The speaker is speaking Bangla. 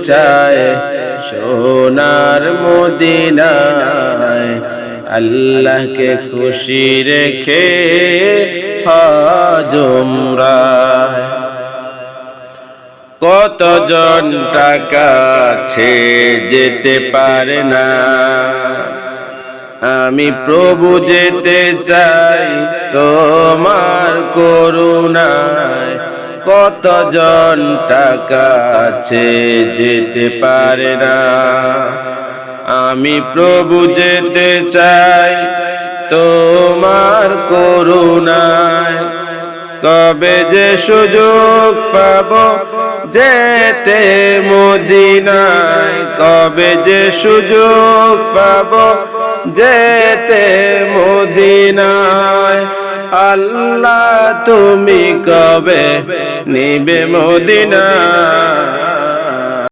চায় সোনার মদিনায়, আল্লাহকে খুশি রেখে হজ উমরায়। কতজন টাকা আছে যেতে পারে না, আমি প্রভু যেতে চাই তোমার করুণায়। কতজন টাকা আছে যেতে পারে না, আমি প্রভু যেতে চাই তোমার করুণায়। কবে যে সুযোগ পাবো যেতে মদিনায়, কবে যে সুযোগ পাবো যেতে মদিনায়। আল্লাহ তুমি কবে নিবে মদিনায়,